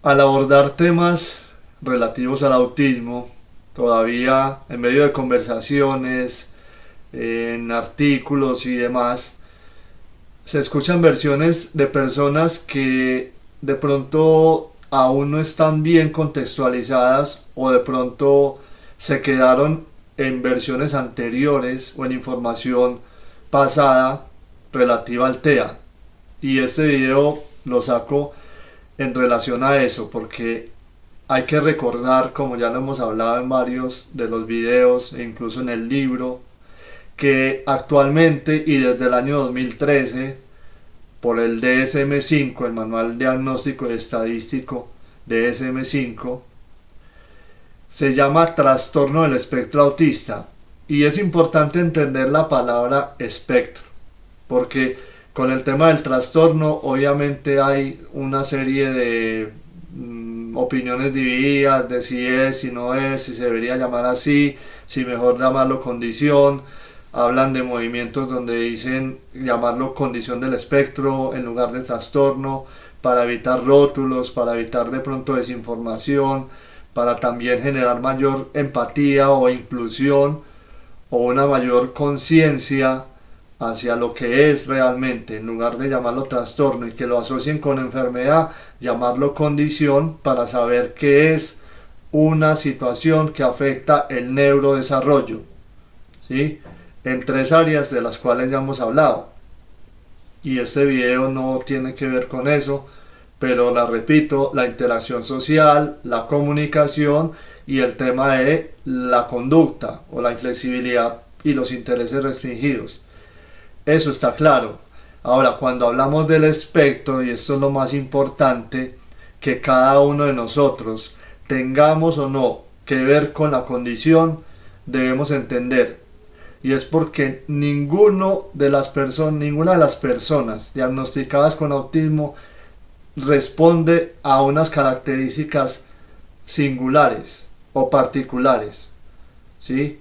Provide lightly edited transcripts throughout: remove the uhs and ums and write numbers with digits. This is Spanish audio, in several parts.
Al abordar temas relativos al autismo, todavía en medio de conversaciones, en artículos y demás, se escuchan versiones de personas que de pronto aún no están bien contextualizadas o de pronto se quedaron en versiones anteriores o en información pasada relativa al TEA. Y este video lo saco en relación a eso porque hay que recordar, como ya lo hemos hablado en varios de los videos e incluso en el libro, que actualmente y desde el año 2013, por el DSM-5, el Manual Diagnóstico y Estadístico DSM-5, se llama trastorno del espectro autista. Y es importante entender la palabra espectro, porque con el tema del trastorno obviamente hay una serie de opiniones divididas de si es, si no es, si se debería llamar así, si mejor llamarlo condición. Hablan de movimientos donde dicen llamarlo condición del espectro en lugar de trastorno, para evitar rótulos, para evitar de pronto desinformación, para también generar mayor empatía o inclusión o una mayor conciencia hacia lo que es realmente, en lugar de llamarlo trastorno y que lo asocien con enfermedad, llamarlo condición para saber que es una situación que afecta el neurodesarrollo, ¿sí? En tres áreas de las cuales ya hemos hablado. Y este video no tiene que ver con eso, pero la repito, la interacción social, la comunicación y el tema de la conducta o la inflexibilidad y los intereses restringidos. Eso está claro. Ahora, cuando hablamos del espectro, y esto es lo más importante, que cada uno de nosotros, tengamos o no que ver con la condición, debemos entender. Y es porque ninguna de las personas diagnosticadas con autismo responde a unas características singulares o particulares, ¿sí?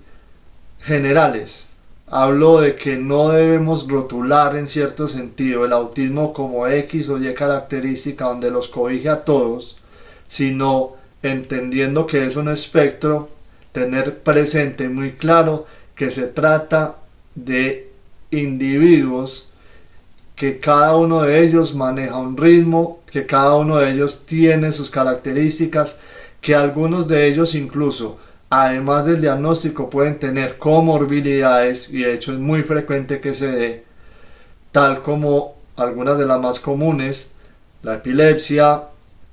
Generales. Hablo de que no debemos rotular en cierto sentido el autismo como X o Y característica donde los cobije a todos, sino entendiendo que es un espectro, tener presente muy claro que se trata de individuos que cada uno de ellos maneja un ritmo, que cada uno de ellos tiene sus características, que algunos de ellos incluso, además del diagnóstico, pueden tener comorbilidades, y de hecho es muy frecuente que se dé, tal como algunas de las más comunes, la epilepsia,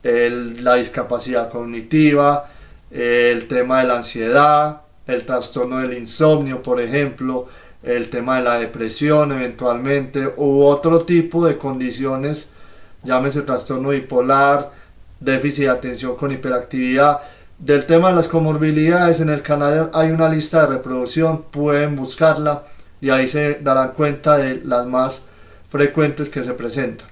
la discapacidad cognitiva, el tema de la ansiedad, el trastorno del insomnio, por ejemplo, el tema de la depresión eventualmente, u otro tipo de condiciones, llámese trastorno bipolar, déficit de atención con hiperactividad. Del tema de las comorbilidades, en el canal hay una lista de reproducción, pueden buscarla y ahí se darán cuenta de las más frecuentes que se presentan.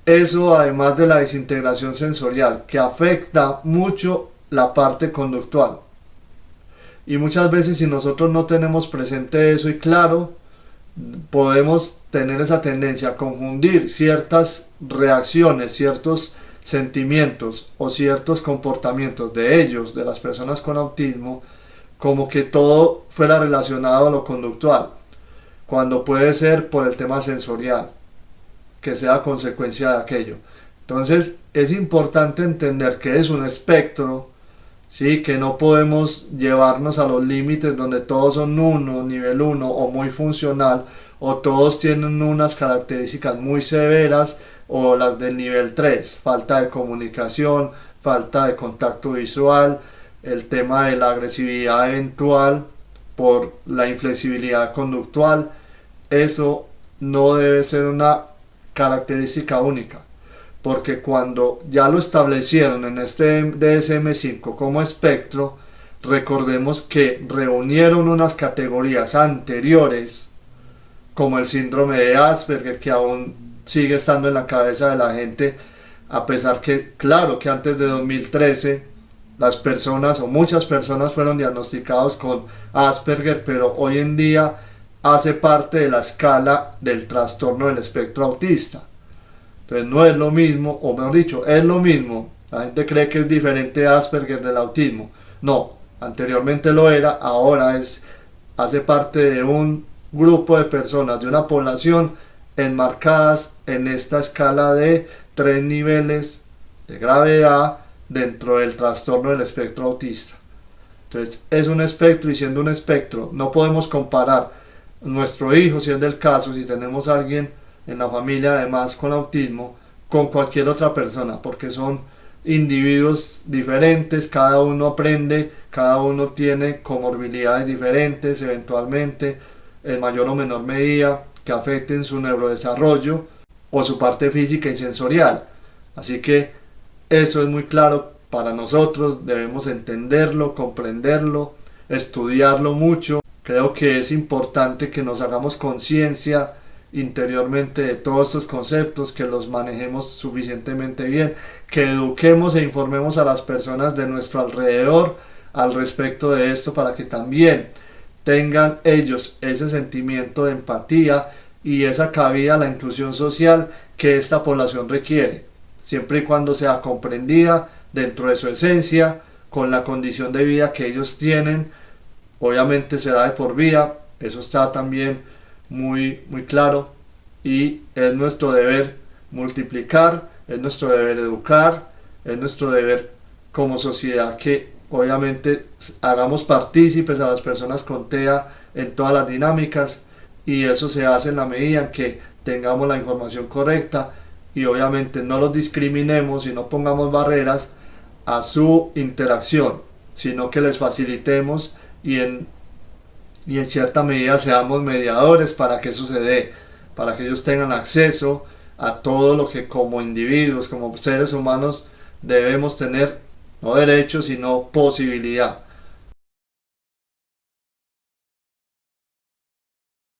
Eso además de la desintegración sensorial, que afecta mucho la parte conductual. Y muchas veces, si nosotros no tenemos presente eso y claro, podemos tener esa tendencia a confundir ciertas reacciones, ciertos sentimientos o ciertos comportamientos de ellos, de las personas con autismo, como que todo fuera relacionado a lo conductual, cuando puede ser por el tema sensorial, que sea consecuencia de aquello. Entonces es importante entender que es un espectro, ¿sí? Que no podemos llevarnos a los límites donde todos son nivel 1 o muy funcional, o todos tienen unas características muy severas, o las del nivel 3, falta de comunicación, falta de contacto visual, el tema de la agresividad eventual por la inflexibilidad conductual. Eso no debe ser una característica única, porque cuando ya lo establecieron en este DSM-5 como espectro, recordemos que reunieron unas categorías anteriores, como el síndrome de Asperger, que aún sigue estando en la cabeza de la gente, a pesar que, claro, que antes de 2013 las personas o muchas personas fueron diagnosticados con Asperger, pero hoy en día hace parte de la escala del trastorno del espectro autista. Entonces no es lo mismo, o mejor dicho, es lo mismo La gente cree que es diferente Asperger del autismo. No, anteriormente lo era, ahora hace parte de un grupo de personas, de una población enmarcadas en esta escala de 3 niveles de gravedad dentro del trastorno del espectro autista. Entonces es un espectro, y siendo un espectro no podemos comparar nuestro hijo, si es del caso, si tenemos a alguien en la familia además con autismo, con cualquier otra persona, porque son individuos diferentes, cada uno aprende, cada uno tiene comorbilidades diferentes eventualmente, en mayor o menor medida, que afecten su neurodesarrollo o su parte física y sensorial. Así que eso es muy claro para nosotros, debemos entenderlo, comprenderlo, estudiarlo mucho. Creo que es importante que nos hagamos conciencia interiormente de todos estos conceptos, que los manejemos suficientemente bien, que eduquemos e informemos a las personas de nuestro alrededor al respecto de esto, para que también tengan ellos ese sentimiento de empatía y esa cabida a la inclusión social que esta población requiere, siempre y cuando sea comprendida dentro de su esencia, con la condición de vida que ellos tienen. Obviamente será de por vida, eso está también muy claro, y es nuestro deber multiplicar, es nuestro deber educar, es nuestro deber como sociedad que obviamente hagamos partícipes a las personas con TEA en todas las dinámicas, y eso se hace en la medida en que tengamos la información correcta y obviamente no los discriminemos y no pongamos barreras a su interacción, sino que les facilitemos y en cierta medida seamos mediadores para que eso se dé, para que ellos tengan acceso a todo lo que como individuos, como seres humanos debemos tener, no derechos sino posibilidad.